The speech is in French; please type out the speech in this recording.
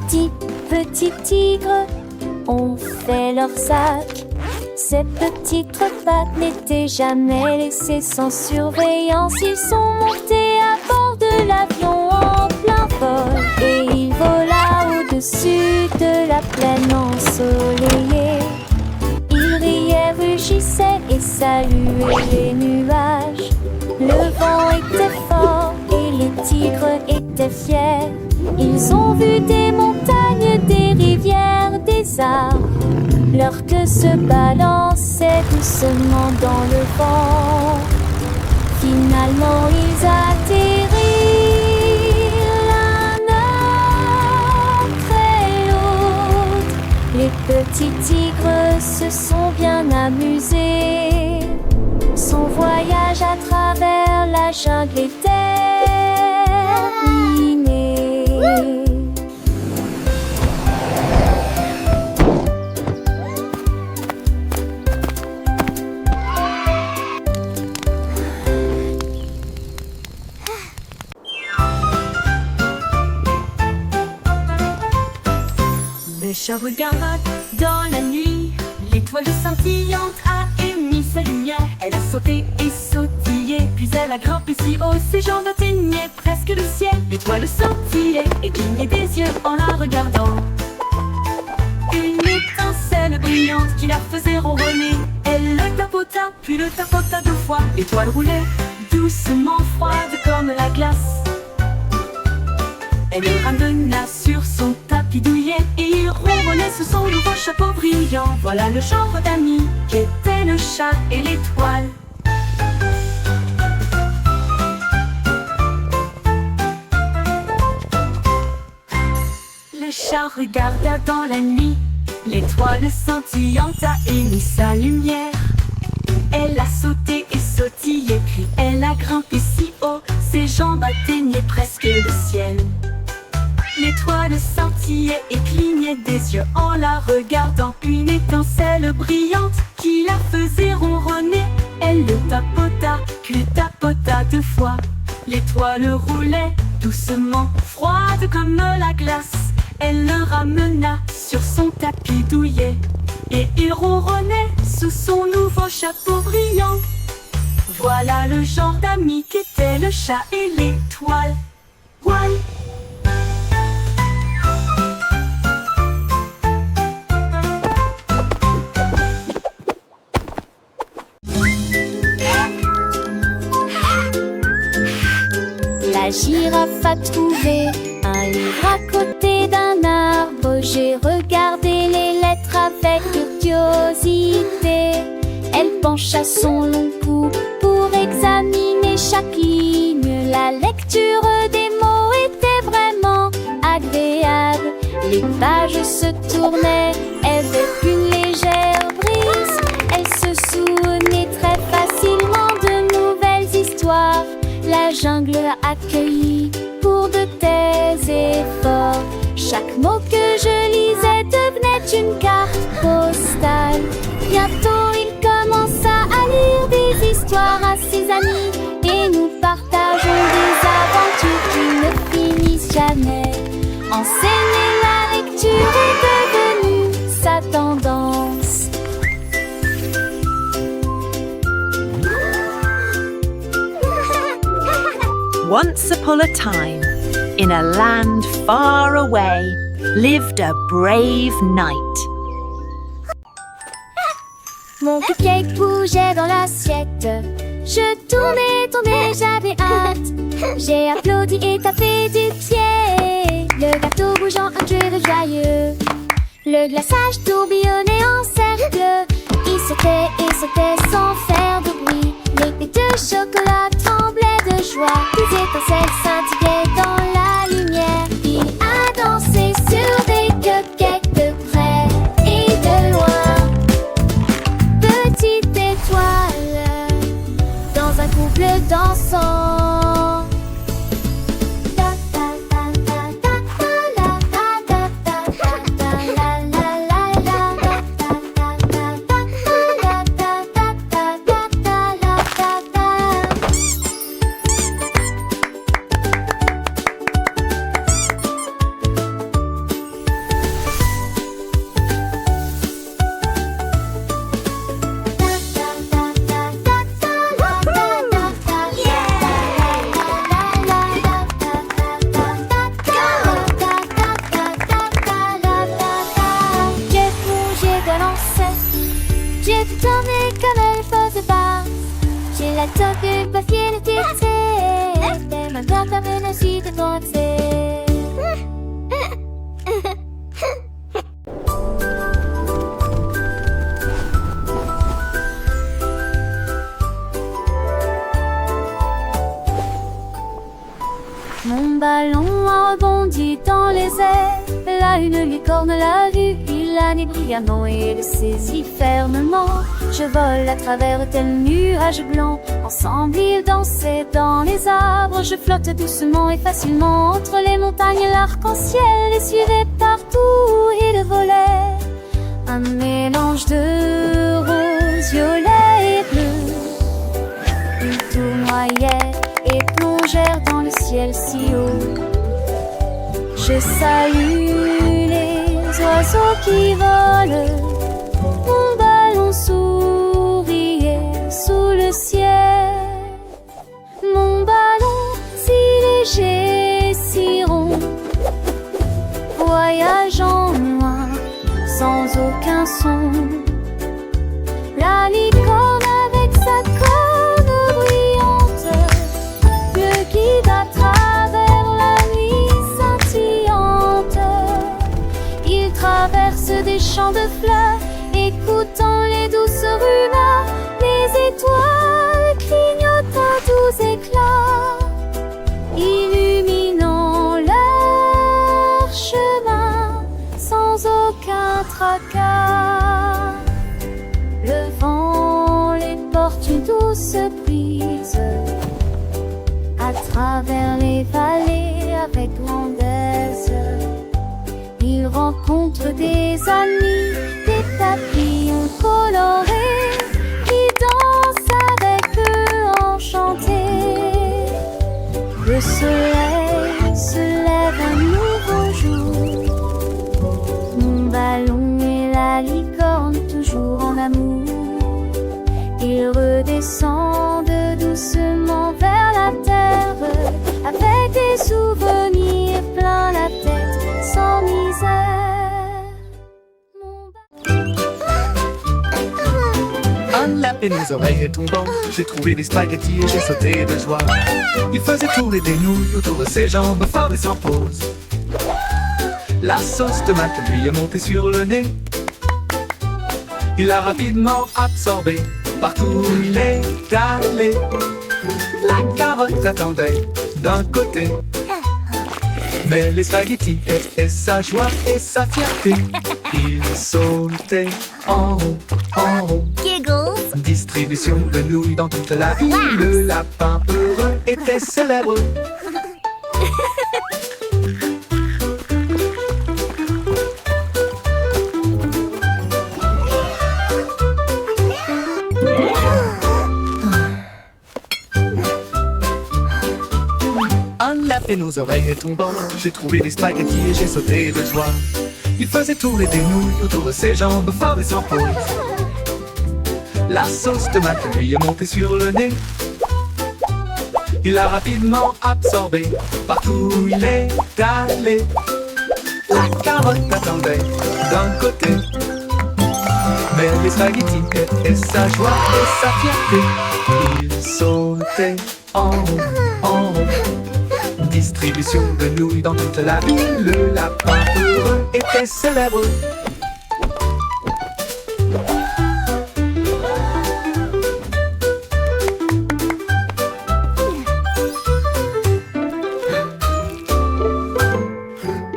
Dix petits tigres ont fait leur sac. Ces petites pattes n'étaient jamais laissées sans surveillance. Ils sont montés à bord de l'avion en plein vol et il vola au-dessus de la plaine ensoleillée. Il riait, rugissait et saluait les nuages. Le vent était fort et les tigres étaient fiers. Ils ont vu des montagnes, des rivières, des arbres. Leur queue se balançait doucement dans le vent. Finalement ils atterrirent l'un après l'autre. Les petits tigres se sont bien amusés. Son voyage à travers la jungle est terminé. Le chat regarde dans la nuit. L'étoile scintillante a émis sa lumière. Elle a sauté et sautillé, puis elle a grimpé si haut, ses jambes atteignaient presque le ciel. L'étoile scintillait et clignait des yeux en la regardant. Une étincelle brillante qui la faisait ronronner. Elle le tapota, puis le tapota 2 fois. L'étoile roulait doucement, froide comme la glace. Elle le ramena sur son tapis douillet et il ronronnait sous son nouveau chapeau brillant. Voilà le genre d'amis qu'étaient le chat et l'étoile. Le chat regarda dans la nuit. L'étoile scintillante a émis sa lumière. Elle a sauté et sautillé, puis elle a grimpé si haut, ses jambes atteignaient presque le ciel. L'étoile scintillait et clignait des yeux en la regardant. Une étincelle brillante qui la faisait ronronner. Elle le tapota, puis le tapota 2 fois. L'étoile roulait doucement, froide comme la glace. Elle le ramena sur son tapis douillet et il ronronnait sous son nouveau chapeau brillant. Voilà le genre d'amis qu'étaient le chat et l'étoile. Ouai. La girafe a trouvé un livre à côté d'un arbre. J'ai regardé les lettres avec curiosité. Elle pencha son long cou pour examiner chaque ligne. La lecture des mots était vraiment agréable. Les pages se tournaient avec une légère brise. Elle se souvenait très facilement de nouvelles histoires. La jungle a accueilli pour de tels efforts. Chaque mot que je lisais devenait une carte postale. Bientôt il commença à lire des histoires à ses amis et nous partageons des aventures qui ne finissent jamais. Enseigner la lecture est devenue sa tendance. Once upon a time, in a land far away, lived a brave knight. Mon cupcake bougeait dans l'assiette. Je tournais, j'avais hâte. J'ai applaudi et tapé du pied. Le gâteau bougeant un jeu de joyeux. Le glaçage tourbillonnait en cercle. Il sautait sans faire de bruit. Les pets de chocolat tremblaient de joie. Les étincelles scintillaient dans la lumière. Il a dansé sur des cupcakes de près et de loin. Petite étoile dans un couple dansant. J'ai tout tourné comme elle faisait pas. J'ai la toque, pas fière de t'aider. Et ma garde à mener si t'es ton accès. Mon ballon a rebondi dans les airs. Là, une licorne l'a vu, il l'a né brillamment et le saisit fermement. Je vole à travers tel nuage blanc. Ensemble, ils dansaient dans les arbres. Je flotte doucement et facilement entre les montagnes. L'arc-en-ciel les suivait partout. Il volait un mélange de rose, violet et bleu. Ils tournoyaient et plongèrent dans le ciel si haut. Je salue les oiseaux qui volent. Mon ballon souriait sous le ciel. Mon ballon si léger, si rond, voyageant loin sans aucun son. La licorne avec sa corne brillante me guide à travers la nuit scintillante. Il traverse des champs de fleurs, écoutant les douces rumeurs. Les étoiles clignotent à doux éclats, illuminant leur chemin sans aucun tracas. Le vent les porte une douce brise à travers les vallées avec grandesse. Ils rencontrent des amis, des papillons colorés qui dansent avec eux enchantés. Le soleil se lève un nouveau jour. Mon ballon et la licorne toujours en amour. Ils redescendent doucement vers la terre avec des souvenirs plein la tête sans misère. Un lapin aux oreilles tombant, j'ai trouvé des spaghettis et j'ai sauté de joie. Il faisait tourner des nouilles autour de ses jambes, fort et sans pause. La sauce tomate lui est montée sur le nez. Il l'a rapidement absorbé, partout où il est allé. La carotte attendait d'un côté, mais les spaghettis étaient sa joie et sa fierté. Il sautait en rond, Giggles. distribution de nouilles dans toute la ville. Le lapin heureux était célèbre. Un lapin aux oreilles tombant, j'ai trouvé des spaghettis et j'ai sauté de joie. Il faisait tourner des nouilles autour de ses jambes, fort et sans pause. La sauce tomate lui est montée sur le nez. Il l'a rapidement absorbé, partout où il est allé. La carotte attendait d'un côté, mais les spaghettis étaient sa joie et sa fierté. Il sautait en rond, distribution de nouilles dans toute la ville. Le lapin heureux était célèbre.